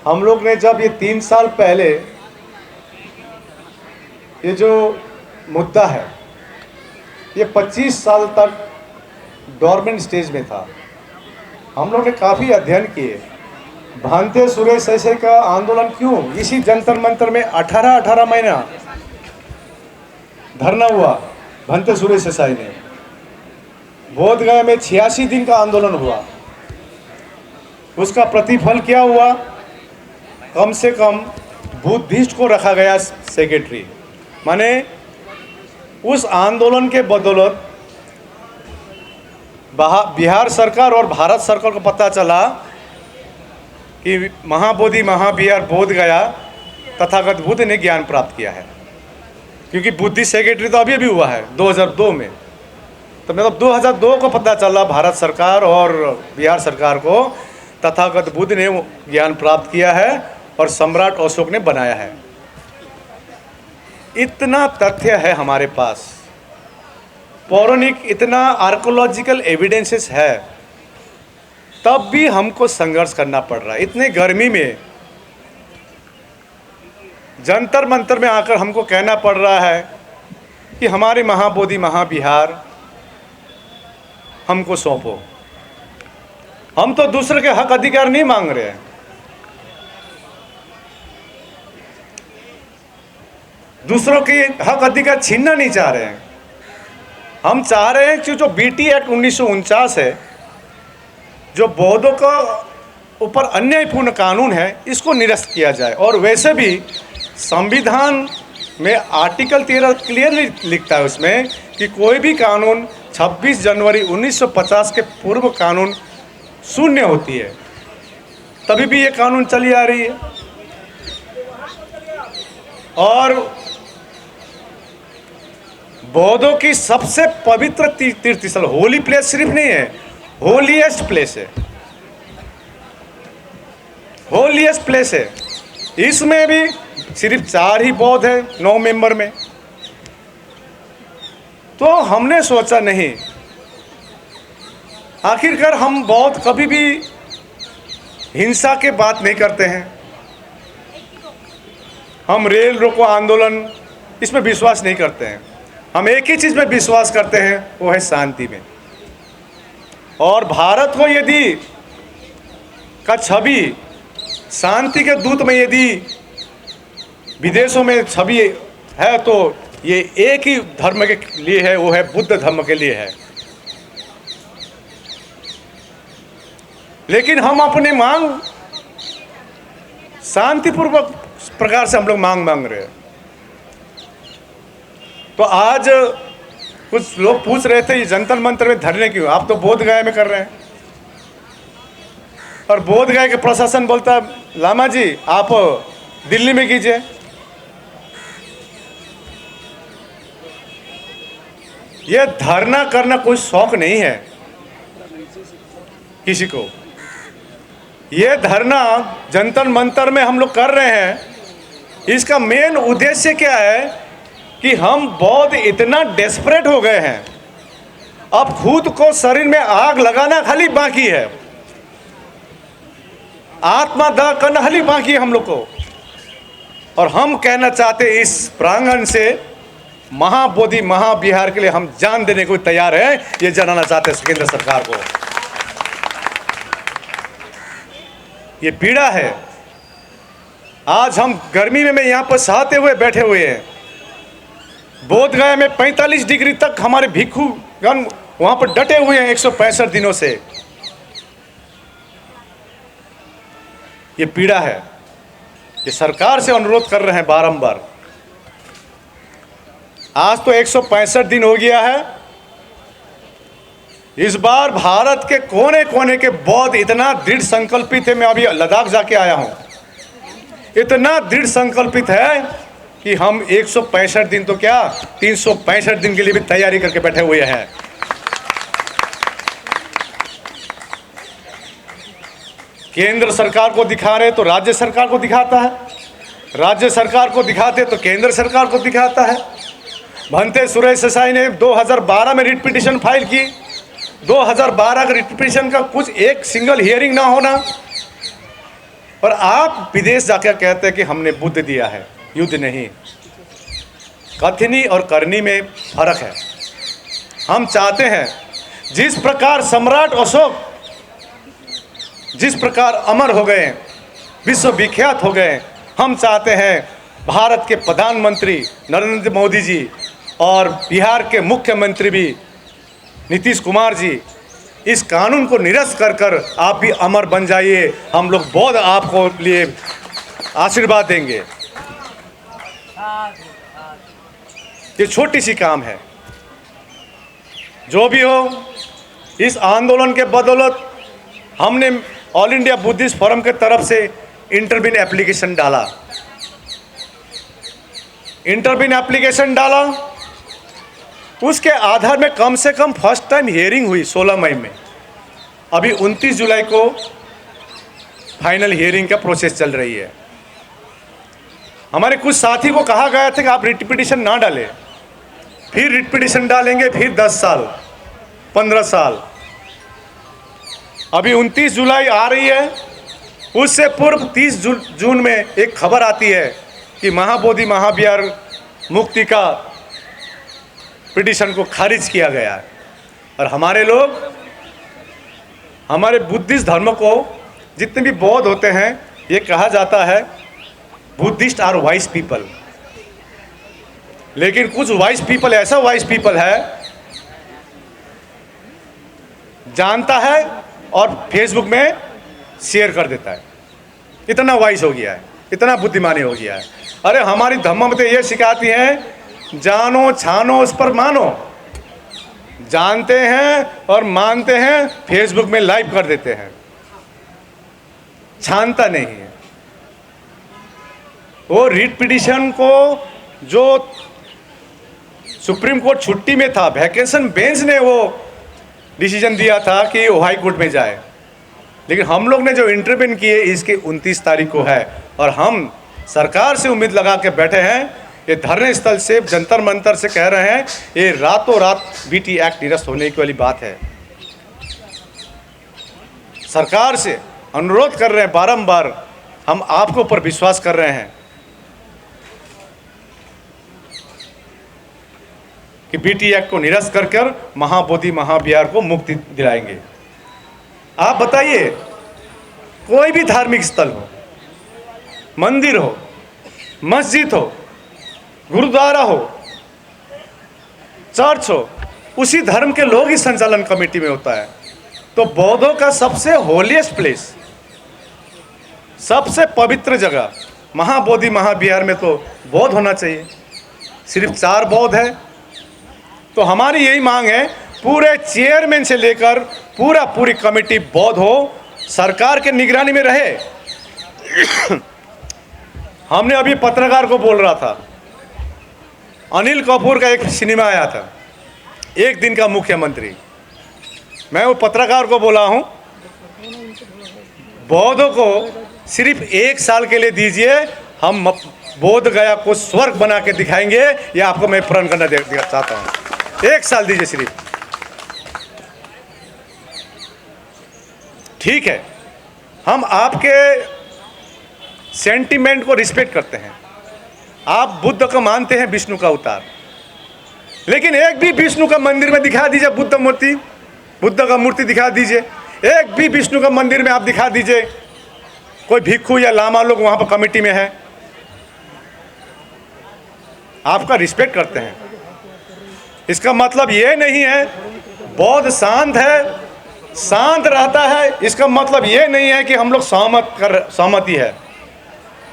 हम लोग ने जब ये 3 साल पहले ये जो मुद्दा है ये 25 साल तक डोरमेंट स्टेज में था। हम लोग ने काफ़ी अध्ययन किए, भांते सुरेश ऐसे का आंदोलन क्यों, इसी जंतर मंतर में 18 महीना धरना हुआ। भांते सुरेश देसाई ने बोध गया में 86 दिन का आंदोलन हुआ। उसका प्रतिफल क्या हुआ? कम से कम बुद्धिस्ट को रखा गया सेक्रेटरी। माने उस आंदोलन के बदौलत बिहार सरकार और भारत सरकार को पता चला कि महाबोधि महाविहार बोध गया तथागत बुद्ध ने ज्ञान प्राप्त किया है। क्योंकि बुद्धि सेक्रेटरी तो अभी हुआ है 2002 में, तो मतलब 2002 को पता चला भारत सरकार और बिहार सरकार को तथागत बुद्ध ने ज्ञान प्राप्त किया है और सम्राट अशोक ने बनाया है। इतना तथ्य है हमारे पास, पौराणिक इतना आर्कोलॉजिकल एविडेंसेस है, तब भी हमको संघर्ष करना पड़ रहा है। इतने गर्मी में जंतर मंतर में आकर हमको कहना पड़ रहा है कि हमारे महाबोधि महाविहार हमको सौंपो। हम तो दूसरे के हक अधिकार नहीं मांग रहे हैं, दूसरों के हक अधिकार छीनना नहीं चाह रहे हैं। हम चाह रहे हैं कि जो बीटी एक्ट 1949 है, जो बौद्धों का ऊपर अन्यायपूर्ण कानून है, इसको निरस्त किया जाए। और वैसे भी संविधान में आर्टिकल 13 क्लियरली लिखता है उसमें कि कोई भी कानून 26 जनवरी 1950 के पूर्व कानून शून्य होती है। तभी भी ये कानून चली आ रही है। और बौद्धों की सबसे पवित्र तीर्थ स्थल होली प्लेस सिर्फ नहीं है, होलीएस्ट प्लेस है, होलीएस्ट प्लेस है। इसमें भी सिर्फ 4 ही बौद्ध है 9 मेंबर में। तो हमने सोचा नहीं, आखिरकार हम बौद्ध कभी भी हिंसा के बात नहीं करते हैं। हम रेल रोको आंदोलन इसमें विश्वास नहीं करते हैं। हम एक ही चीज़ में विश्वास करते हैं, वो है शांति में। और भारत को यदि का छवि शांति के दूत में यदि विदेशों में छवि है, तो ये एक ही धर्म के लिए है, वो है बुद्ध धर्म के लिए है। लेकिन हम अपनी मांग शांतिपूर्वक प्रकार से हम लोग मांग रहे हैं। तो आज कुछ लोग पूछ रहे थे ये जंतर मंतर में धरने क्यों, आप तो बोध गया में कर रहे हैं। और बोध गया के प्रशासन बोलता है लामा जी आप दिल्ली में कीजिए। यह धरना करना कोई शौक नहीं है किसी को। यह धरना जंतर मंतर में हम लोग कर रहे हैं, इसका मेन उद्देश्य क्या है कि हम बौद्ध इतना डेस्परेट हो गए हैं, अब खुद को शरीर में आग लगाना खाली बाकी है, आत्मदाह करना खाली बाकी है हम लोग को। और हम कहना चाहते हैं इस प्रांगण से महाबोधि महाविहार के लिए हम जान देने को तैयार हैं, ये जनाना चाहते हैं केंद्र सरकार को। ये पीड़ा है। आज हम गर्मी में यहाँ पर सहते हुए बैठे हुए हैं। बोध गया में 45 डिग्री तक हमारे भिक्षुगण वहाँ पर डटे हुए हैं 165 दिनों से। ये पीड़ा है। ये सरकार से अनुरोध कर रहे हैं बारंबार। आज तो 165 दिन हो गया है। इस बार भारत के कोने कोने के बौद्ध इतना दृढ़ संकल्पित है, मैं अभी लद्दाख जाके आया हूँ, इतना दृढ़ संकल्पित है कि हम 165 दिन तो क्या 365 दिन के लिए भी तैयारी करके बैठे हुए हैं। केंद्र सरकार को दिखा रहे तो राज्य सरकार को दिखाता है, राज्य सरकार को दिखाते तो केंद्र सरकार को दिखाता है। भांते सुरेश देसाई ने 2012 में रिट पिटीशन फाइल की। 2012 का रिट पिटीशन का कुछ एक सिंगल हियरिंग ना होना, और आप विदेश जाकर कहते हैं कि हमने बुद्ध दिया है। युद्ध नहीं, कथनी और करनी में फर्क है। हम चाहते हैं जिस प्रकार सम्राट अशोक जिस प्रकार अमर हो गए, विश्व विख्यात हो गए, हम चाहते हैं भारत के प्रधानमंत्री नरेंद्र मोदी जी और बिहार के मुख्यमंत्री भी नीतीश कुमार जी इस कानून को निरस्त कर कर आप भी अमर बन जाइए। हम लोग बहुत आपको लिए आशीर्वाद देंगे। ये छोटी सी काम है। जो भी हो, इस आंदोलन के बदौलत हमने ऑल इंडिया बुद्धिस्ट फोरम के तरफ से इंटरवीन एप्लीकेशन डाला। इंटरवीन एप्लीकेशन डाला, उसके आधार में कम से कम फर्स्ट टाइम हियरिंग हुई 16 मई में। अभी 29 जुलाई को फाइनल हियरिंग का प्रोसेस चल रही है। हमारे कुछ साथी को कहा गया था कि आप रिट पिटीशन ना डालें, फिर रिट पिटीशन डालेंगे, फिर 10 साल 15 साल। अभी 29 जुलाई आ रही है, उससे पूर्व 30 जून में एक खबर आती है कि महाबोधि महाविहार मुक्ति का पिटीशन को खारिज किया गया है। और हमारे लोग, हमारे बुद्धिस्ट धर्म को जितने भी बौद्ध होते हैं, ये कहा जाता है बुद्धिस्ट आर वाइज पीपल। लेकिन कुछ वाइज पीपल, ऐसा वाइज पीपल है, जानता है और फेसबुक में शेयर कर देता है। इतना वाइज हो गया है, इतना बुद्धिमानी हो गया है। अरे हमारी धम्म में तो ये सिखाती हैं, जानो छानो उस पर मानो। जानते हैं और मानते हैं, फेसबुक में लाइव कर देते हैं, छानता नहीं है। वो रिट पिटीशन को जो सुप्रीम कोर्ट छुट्टी में था, वैकेशन बेंच ने वो डिसीजन दिया था कि वो हाई कोर्ट में जाए, लेकिन हम लोग ने जो इंटरवेन किए इसके 29 तारीख को है। और हम सरकार से उम्मीद लगा के बैठे हैं, ये धरने स्थल से जंतर मंतर से कह रहे हैं, ये रातों रात बीटी एक्ट निरस्त होने की वाली बात है। सरकार से अनुरोध कर रहे हैं बारंबार, हम आपके ऊपर विश्वास कर रहे हैं कि बीटी एक्ट को निरस्त कर कर महाबोधि महाविहार को मुक्ति दिलाएंगे। आप बताइए, कोई भी धार्मिक स्थल हो, मंदिर हो, मस्जिद हो, गुरुद्वारा हो, चर्च हो, उसी धर्म के लोग ही संचालन कमेटी में होता है। तो बौद्धों का सबसे होलीएस्ट प्लेस, सबसे पवित्र जगह महाबोधि महाविहार में तो बौद्ध होना चाहिए। सिर्फ 4 बौद्ध है। तो हमारी यही मांग है, पूरे चेयरमैन से लेकर पूरी कमेटी बौद्ध हो, सरकार के निगरानी में रहे। हमने अभी पत्रकार को बोल रहा था, अनिल कपूर का एक सिनेमा आया था, एक दिन का मुख्यमंत्री। मैं वो पत्रकार को बोला हूँ, बौद्धों को सिर्फ 1 साल के लिए दीजिए, हम बोध गया को स्वर्ग बना के दिखाएंगे। ये आपको मैं प्रण करना चाहता हूँ। 1 साल दीजिए सिर्फ। ठीक है, हम आपके सेंटिमेंट को रिस्पेक्ट करते हैं। आप बुद्ध को मानते हैं विष्णु का अवतार, लेकिन एक भी विष्णु का मंदिर में दिखा दीजिए बुद्ध का मूर्ति दिखा दीजिए। एक भी विष्णु का मंदिर में आप दिखा दीजिए, कोई भिक्षु या लामा लोग वहां पर कमेटी में है। आपका रिस्पेक्ट करते हैं, इसका मतलब ये नहीं है बौद्ध शांत है, शांत रहता है, इसका मतलब ये नहीं है कि हम लोग सहमति है।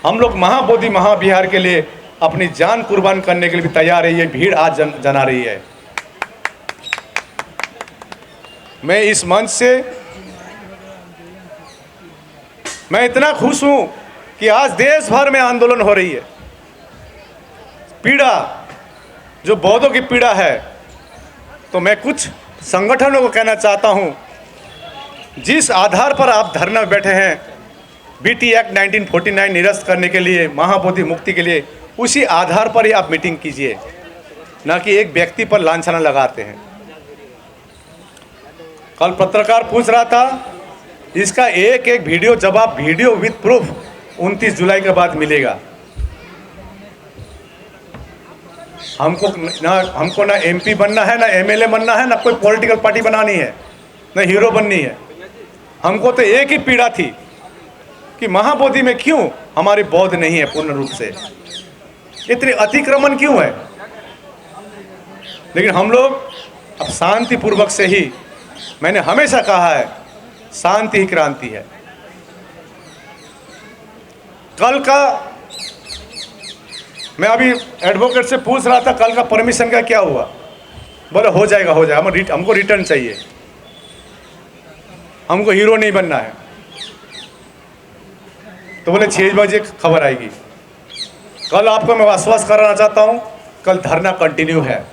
हम लोग महाबोधि महाविहार के लिए अपनी जान कुर्बान करने के लिए भी तैयार है। ये भीड़ आज जना रही है। मैं इस मंच से मैं इतना खुश हूं कि आज देश भर में आंदोलन हो रही है। पीड़ा जो बौद्धों की पीड़ा है, तो मैं कुछ संगठनों को कहना चाहता हूं, जिस आधार पर आप धरना में बैठे हैं, बीटी एक्ट 1949 निरस्त करने के लिए, महाबोधि मुक्ति के लिए, उसी आधार पर ही आप मीटिंग कीजिए, ना कि एक व्यक्ति पर लांछना लगाते हैं। कल पत्रकार पूछ रहा था, इसका एक एक वीडियो जवाब, वीडियो विद प्रूफ 29 जुलाई के बाद मिलेगा। हमको ना एमपी बनना है, ना एमएलए बनना है, ना कोई पॉलिटिकल पार्टी बनानी है, ना हीरो बननी है। हमको तो एक ही पीड़ा थी कि महाबोधि में क्यों हमारी बौद्ध नहीं है पूर्ण रूप से, इतनी अतिक्रमण क्यों है। लेकिन हम लोग अब शांतिपूर्वक से ही, मैंने हमेशा कहा है शांति ही क्रांति है। कल का मैं अभी एडवोकेट से पूछ रहा था, कल का परमिशन का क्या हुआ? बोले हो जाएगा हो जाएगा, हमको रिटर्न चाहिए, हमको हीरो नहीं बनना है। तो बोले 6 बजे खबर आएगी। कल आपको मैं आश्वस्त कराना चाहता हूँ, कल धरना कंटिन्यू है।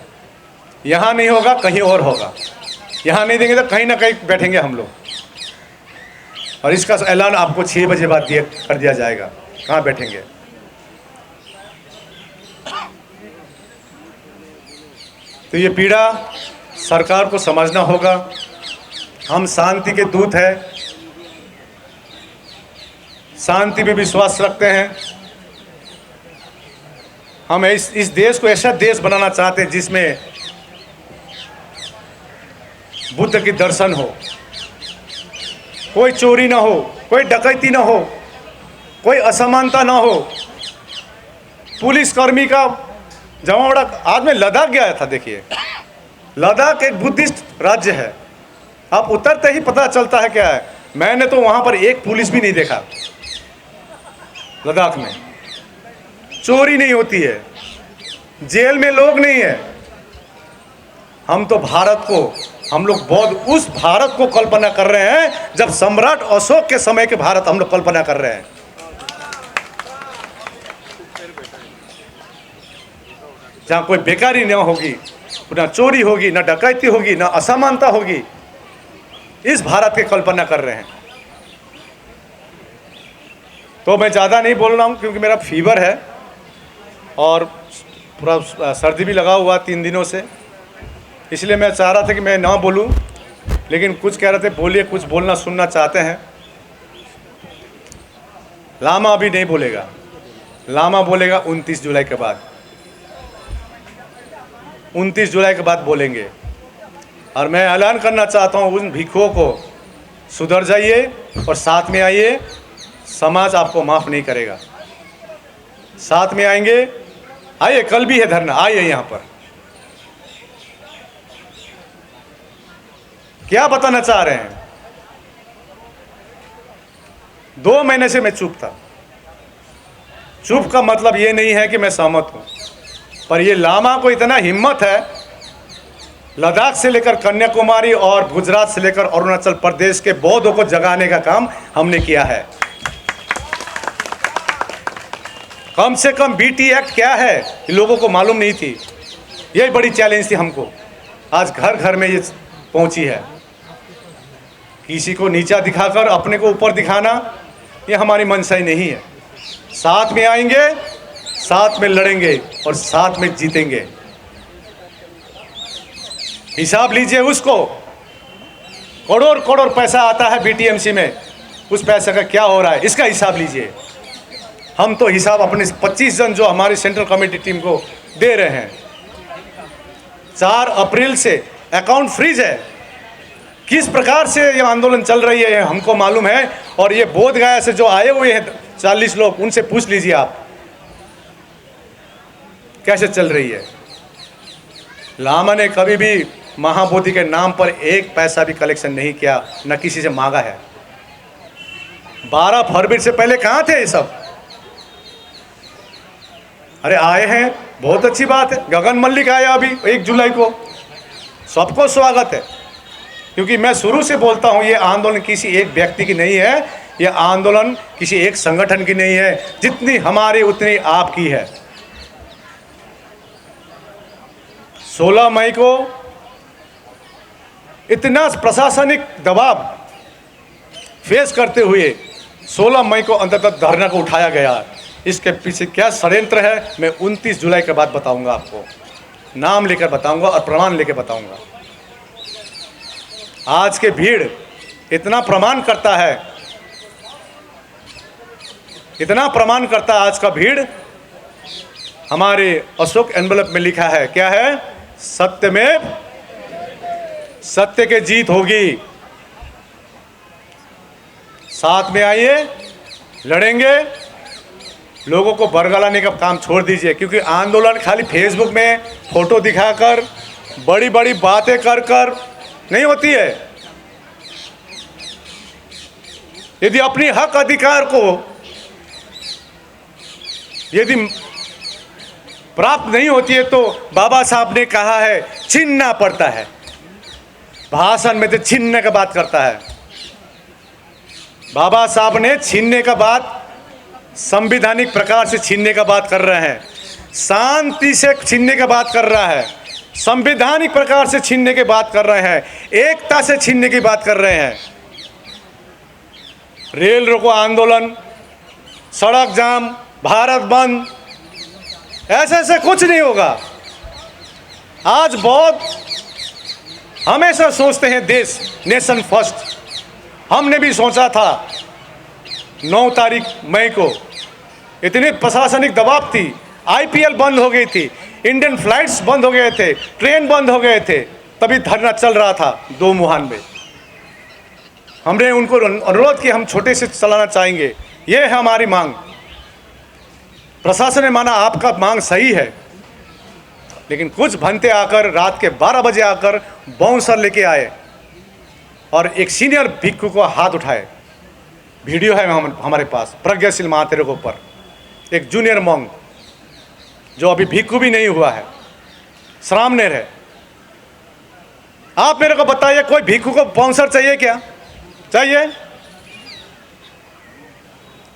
यहाँ नहीं होगा कहीं और होगा, यहाँ नहीं देंगे तो कहीं ना कहीं बैठेंगे हम लोग, और इसका ऐलान आपको 6 बजे बाद कर दिया जाएगा कहाँ बैठेंगे। तो ये पीड़ा सरकार को समझना होगा। हम शांति के दूत हैं, शांति में विश्वास रखते हैं। हम इस देश को ऐसा देश बनाना चाहते हैं जिसमें बुद्ध की दर्शन हो, कोई चोरी ना हो, कोई डकैती ना हो, कोई असमानता ना हो। पुलिसकर्मी का जमावड़ा, आज मैं लद्दाख गया था। देखिए, लद्दाख एक बुद्धिस्ट राज्य है, आप उतरते ही पता चलता है क्या है। मैंने तो वहाँ पर एक पुलिस भी नहीं देखा। लद्दाख में चोरी नहीं होती है, जेल में लोग नहीं है। हम तो भारत को, हम लोग बौद्ध उस भारत को कल्पना कर रहे हैं जब सम्राट अशोक के समय के भारत हम लोग कल्पना कर रहे हैं, जहाँ कोई बेकारी न होगी, ना चोरी होगी, ना डकैती होगी, ना असमानता होगी। इस भारत की कल्पना कर रहे हैं। तो मैं ज़्यादा नहीं बोल रहा हूँ क्योंकि मेरा फीवर है और पूरा सर्दी भी लगा हुआ 3 दिनों से, इसलिए मैं चाह रहा था कि मैं ना बोलूं, लेकिन कुछ कह रहे थे बोलिए, कुछ बोलना सुनना चाहते हैं। लामा अभी नहीं बोलेगा, लामा बोलेगा 29 जुलाई के बाद। 29 जुलाई के बाद बोलेंगे। और मैं ऐलान करना चाहता हूँ उन भिक्षुओं को, सुधर जाइए और साथ में आइए, समाज आपको माफ़ नहीं करेगा। साथ में आएंगे, आइए, कल भी है धरना, आइए यहाँ पर। क्या बताना चाह रहे हैं? 2 महीने से मैं चुप था। चुप का मतलब ये नहीं है कि मैं सहमत हूँ, पर ये लामा को इतना हिम्मत है, लद्दाख से लेकर कन्याकुमारी और गुजरात से लेकर अरुणाचल प्रदेश के बौद्धों को जगाने का काम हमने किया है। कम से कम बीटी एक्ट क्या है ये लोगों को मालूम नहीं थी। यही बड़ी चैलेंज थी हमको। आज घर घर में ये पहुंची है। किसी को नीचा दिखाकर अपने को ऊपर दिखाना ये हमारी मंशा ही नहीं है। साथ में आएंगे, साथ में लड़ेंगे और साथ में जीतेंगे। हिसाब लीजिए उसको, करोड़ करोड़ पैसा आता है बीटीएमसी में, उस पैसे का क्या हो रहा है इसका हिसाब लीजिए। हम तो हिसाब अपने 25 जन जो हमारी सेंट्रल कमेटी टीम को दे रहे हैं। 4 अप्रैल से अकाउंट फ्रीज है। किस प्रकार से ये आंदोलन चल रही है हमको मालूम है। और ये बोध गया से जो आए हुए हैं 40 लोग, उनसे पूछ लीजिए आप कैसे चल रही है। लामा ने कभी भी महाबोधि के नाम पर 1 पैसा भी कलेक्शन नहीं किया, न किसी से मांगा है। 12 फरवरी से पहले कहाँ थे ये सब? अरे आए हैं, बहुत अच्छी बात है। गगन मल्लिक आया अभी 1 जुलाई को, सबको स्वागत है। क्योंकि मैं शुरू से बोलता हूँ ये आंदोलन किसी एक व्यक्ति की नहीं है, ये आंदोलन किसी एक संगठन की नहीं है। जितनी हमारी उतनी आपकी है। 16 मई को इतना प्रशासनिक दबाव फेस करते हुए 16 मई को अंततः धरना को उठाया गया। इसके पीछे क्या षड्यंत्र है मैं 29 जुलाई के बाद बताऊंगा आपको, नाम लेकर बताऊंगा और प्रमाण लेकर बताऊंगा। आज के भीड़ इतना प्रमाण करता है, इतना प्रमाण करता है आज का भीड़। हमारे अशोक एनवलप में लिखा है, क्या है? सत्य में, सत्य के जीत होगी। साथ में आइए, लड़ेंगे। लोगों को बरगलाने का काम छोड़ दीजिए, क्योंकि आंदोलन खाली फेसबुक में फोटो दिखाकर, बड़ी बड़ी बातें कर कर नहीं होती है। यदि अपनी हक अधिकार को यदि प्राप्त नहीं होती है तो बाबा साहब ने कहा है छीनना पड़ता है। भाषण में तो छीनने का बात करता है। बाबा साहब ने छीनने का बात संवैधानिक प्रकार से छीनने का बात कर रहे हैं, शांति से छीनने का बात कर रहा है, संवैधानिक प्रकार से छीनने की बात कर रहे हैं, एकता से छीनने की बात कर रहे हैं। रेल रोको आंदोलन, सड़क जाम, भारत बंद, ऐसे ऐसे कुछ नहीं होगा। आज बहुत हमेशा सोचते हैं देश, नेशन फर्स्ट। हमने भी सोचा था 9 तारीख मई को, इतनी प्रशासनिक दबाव थी, आईपीएल बंद हो गई थी, इंडियन फ्लाइट्स बंद हो गए थे, ट्रेन बंद हो गए थे, तभी धरना चल रहा था 2 मुहान में। हमने उनको अनुरोध किया, हम छोटे से चलाना चाहेंगे, ये है हमारी मांग। प्रशासन ने माना आपका मांग सही है, लेकिन कुछ भंते आकर रात के 12 बजे आकर बाउंसर लेके आए और एक सीनियर भिक्षु को हाथ उठाए। वीडियो है हमारे पास, प्रज्ञाशील महातेरे के ऊपर। एक जूनियर मॉन्ग जो अभी भिक्षु भी नहीं हुआ है, श्रामनेर है। आप मेरे को बताइए, कोई भिक्षु को बाउंसर चाहिए क्या? चाहिए?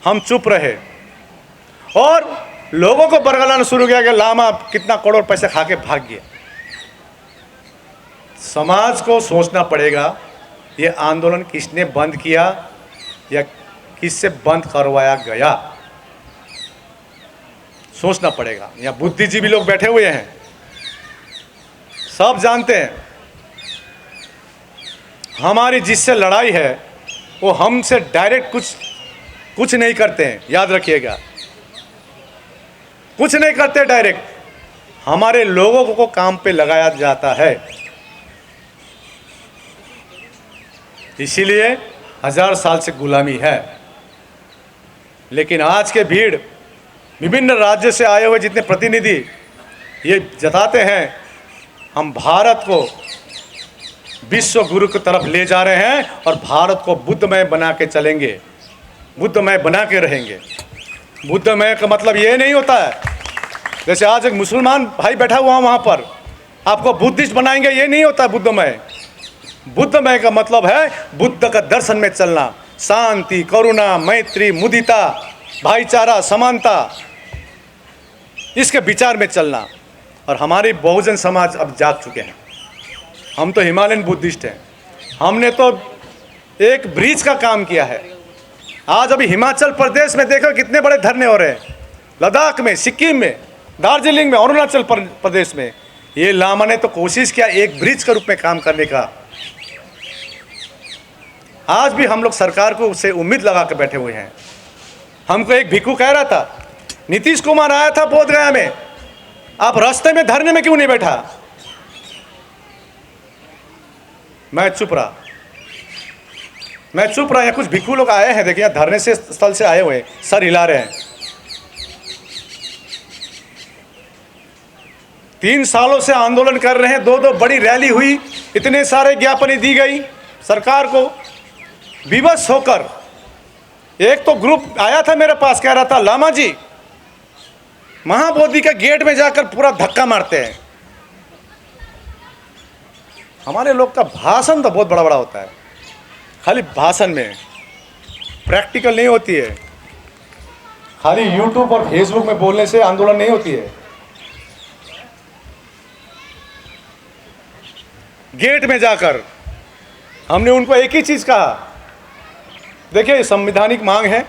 हम चुप रहे और लोगों को बरगलाना शुरू किया कि लामा कितना करोड़ पैसे खा के भाग गया। समाज को सोचना पड़ेगा, ये आंदोलन किसने बंद किया या किससे बंद करवाया गया, सोचना पड़ेगा। यहाँ बुद्धिजीवी लोग बैठे हुए हैं, सब जानते हैं। हमारी जिससे लड़ाई है वो हमसे डायरेक्ट कुछ नहीं करते हैं, याद रखिएगा, कुछ नहीं करते डायरेक्ट। हमारे लोगों को काम पे लगाया जाता है। इसीलिए 1000 साल से गुलामी है। लेकिन आज के भीड़, विभिन्न राज्य से आए हुए जितने प्रतिनिधि ये जताते हैं, हम भारत को विश्व गुरु की तरफ ले जा रहे हैं और भारत को बुद्धमय बना के चलेंगे, बुद्धमय बना के रहेंगे। बुद्धमय का मतलब ये नहीं होता है जैसे आज एक मुसलमान भाई बैठा हुआ वहाँ पर आपको बुद्धिस्ट बनाएंगे, ये नहीं होता बुद्धमय। बुद्धमय का मतलब है बुद्ध का दर्शन में चलना, शांति, करुणा, मैत्री, मुदिता, भाईचारा, समानता, इसके विचार में चलना। और हमारी बहुजन समाज अब जाग चुके हैं। हम तो हिमालयन बुद्धिस्ट हैं। हमने तो एक ब्रिज का काम किया है। आज अभी हिमाचल प्रदेश में देखो कितने बड़े धरने हो रहे हैं, लद्दाख में, सिक्किम में, दार्जिलिंग में, अरुणाचल प्रदेश में। ये लामा ने तो कोशिश किया एक ब्रिज के रूप में काम करने का। आज भी हम लोग सरकार को उससे उम्मीद लगा कर बैठे हुए हैं। हमको एक भिक्षु कह रहा था, नीतीश कुमार आया था बोध गया में, आप रास्ते में धरने में क्यों नहीं बैठा? मैं चुप रहा। या कुछ भिक्षु लोग आए हैं, देखिए धरने से स्थल से आए हुए, सर हिला रहे हैं। 3 सालों से आंदोलन कर रहे हैं, 2 बड़ी रैली हुई, इतने सारे ज्ञापनें दी गई सरकार को। विवश होकर एक तो ग्रुप आया था मेरे पास, कह रहा था लामा जी महाबोधि के गेट में जाकर पूरा धक्का मारते हैं। हमारे लोग का भाषण तो बहुत बड़ा बड़ा होता है, खाली भाषण में प्रैक्टिकल नहीं होती है। खाली यूट्यूब और फेसबुक में बोलने से आंदोलन नहीं होती है। गेट में जाकर हमने उनको एक ही चीज़ कहा, देखिए संवैधानिक मांग है,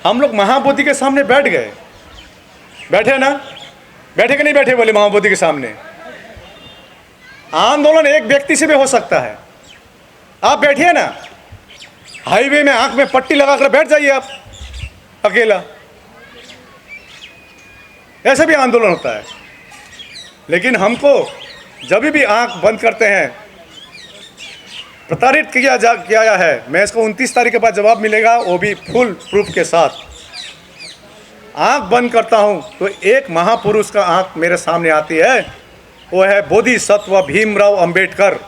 हम लोग महाबोधि के सामने बैठ गए। बैठे ना? बैठे कि नहीं बैठे? बोले महाबोधि के सामने। आंदोलन एक व्यक्ति से भी हो सकता है, आप बैठिए ना। हाईवे में आंख में पट्टी लगाकर बैठ जाइए आप अकेला, ऐसे भी आंदोलन होता है। लेकिन हमको जब भी आंख बंद करते हैं, प्रताड़ित किया है, मैं इसको 29 तारीख के बाद जवाब मिलेगा, वो भी फुल प्रूफ के साथ। आंख बंद करता हूं तो एक महापुरुष का आंख मेरे सामने आती है, वो है बोधिसत्व भीमराव अंबेडकर।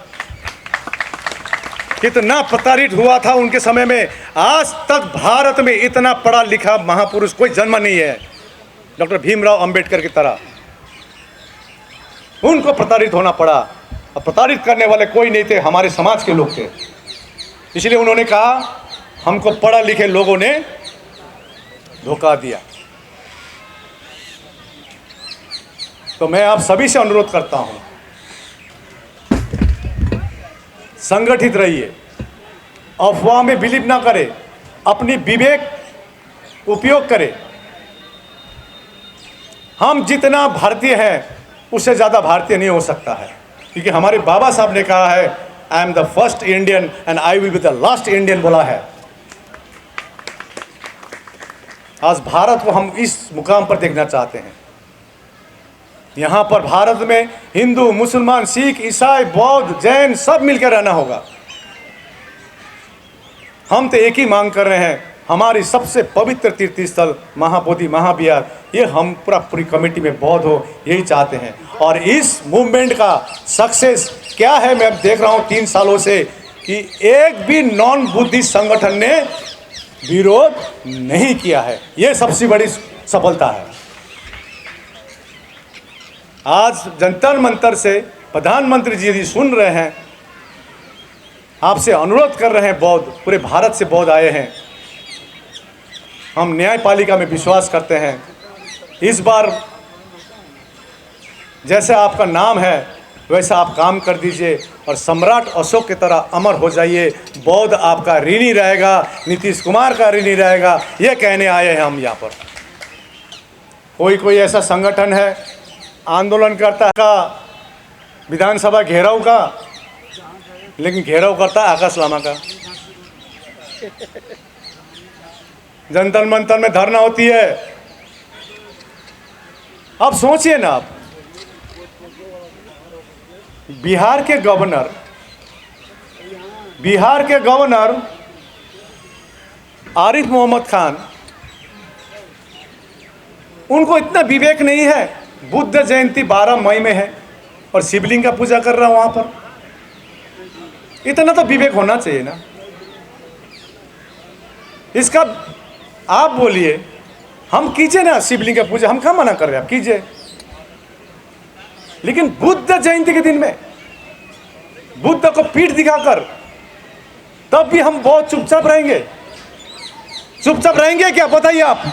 कितना प्रताड़ित हुआ था उनके समय में। आज तक भारत में इतना पढ़ा लिखा महापुरुष कोई जन्म नहीं है डॉक्टर भीमराव अंबेडकर की तरह। उनको प्रताड़ित होना पड़ा, और प्रताड़ित करने वाले कोई नहीं थे, हमारे समाज के लोग थे। इसलिए उन्होंने कहा हमको पढ़ा लिखे लोगों ने धोखा दिया। तो मैं आप सभी से अनुरोध करता हूं, संगठित रहिए, अफवाह में बिलीव ना करें, अपनी विवेक उपयोग करें। हम जितना भारतीय हैं उससे ज़्यादा भारतीय नहीं हो सकता है, क्योंकि हमारे बाबा साहब ने कहा है I am the first Indian and I will be the last Indian बोला है। आज भारत को हम इस मुकाम पर देखना चाहते हैं। यहाँ पर भारत में हिंदू, मुसलमान, सिख, ईसाई, बौद्ध, जैन सब मिलकर रहना होगा। हम तो एक ही मांग कर रहे हैं, हमारी सबसे पवित्र तीर्थ स्थल महाबोधि महाविहार, ये हम पूरी कमेटी में बौद्ध हो यही चाहते हैं। और इस मूवमेंट का सक्सेस क्या है, मैं देख रहा हूँ 3 सालों से कि एक भी नॉन बुद्धिस्ट संगठन ने विरोध नहीं किया है। ये सबसे बड़ी सफलता है। आज जंतर मंतर से प्रधानमंत्री जी यदि सुन रहे हैं, आपसे अनुरोध कर रहे हैं, बौद्ध पूरे भारत से बौद्ध आए हैं, हम न्यायपालिका में विश्वास करते हैं। इस बार जैसे आपका नाम है वैसा आप काम कर दीजिए और सम्राट अशोक की तरह अमर हो जाइए। बौद्ध आपका ऋणी रहेगा, नीतीश कुमार का ऋणी रहेगा, ये कहने आए हैं हम यहाँ पर। कोई ऐसा संगठन है आंदोलन करता का विधानसभा घेराव का, लेकिन घेराव करता आकाश लामा का। जंतर मंतर में धरना होती है। अब सोचिए ना, आप बिहार के गवर्नर आरिफ मोहम्मद खान, उनको इतना विवेक नहीं है। बुद्ध जयंती 12 मई में है और शिवलिंग का पूजा कर रहा हूं वहां पर। इतना तो विवेक होना चाहिए ना। इसका आप बोलिए, हम कीजिए ना शिवलिंग का पूजा, हम क्या मना कर रहे हैं, आप कीजिए। लेकिन बुद्ध जयंती के दिन में बुद्ध को पीठ दिखाकर तब भी हम बहुत चुपचाप रहेंगे। चुपचाप रहेंगे क्या, बताइए आप।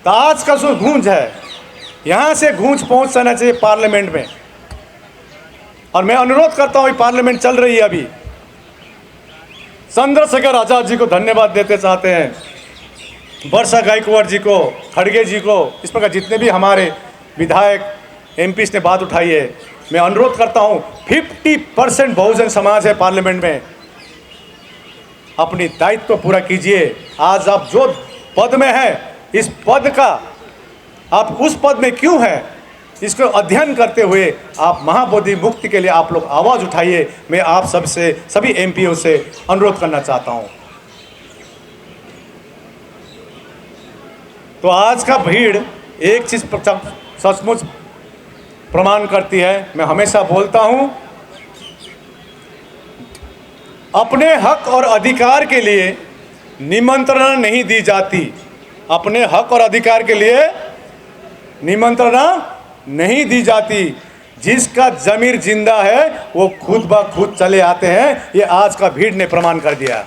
तो आज का जो गूंज है, यहां से गूंज पहुंच जाना चाहिए पार्लियामेंट में। और मैं अनुरोध करता हूं, पार्लियामेंट चल रही है अभी, चंद्रशेखर आजाद जी को धन्यवाद देते चाहते हैं, वर्षा गायकवाड़ जी को, खड़गे जी को, इस प्रकार जितने भी हमारे विधायक एमपीस ने बात उठाई है। मैं अनुरोध करता हूं, 50% बहुजन समाज है पार्लियामेंट में, अपनी दायित्व पूरा कीजिए। आज आप जो पद में हैं, इस पद का आप उस पद में क्यों हैं, इसको अध्ययन करते हुए आप महाबोधि मुक्ति के लिए आप लोग आवाज़ उठाइए। मैं आप सबसे, सभी एमपीओ से अनुरोध करना चाहता हूं। तो आज का भीड़ एक चीज सचमुच प्रमाण करती है, मैं हमेशा बोलता हूं, अपने हक और अधिकार के लिए निमंत्रणा नहीं दी जाती। अपने हक और अधिकार के लिए निमंत्रणा नहीं दी जाती। जिसका जमीर जिंदा है वो खुद ब खुद चले आते हैं। ये आज का भीड़ ने प्रमाण कर दिया।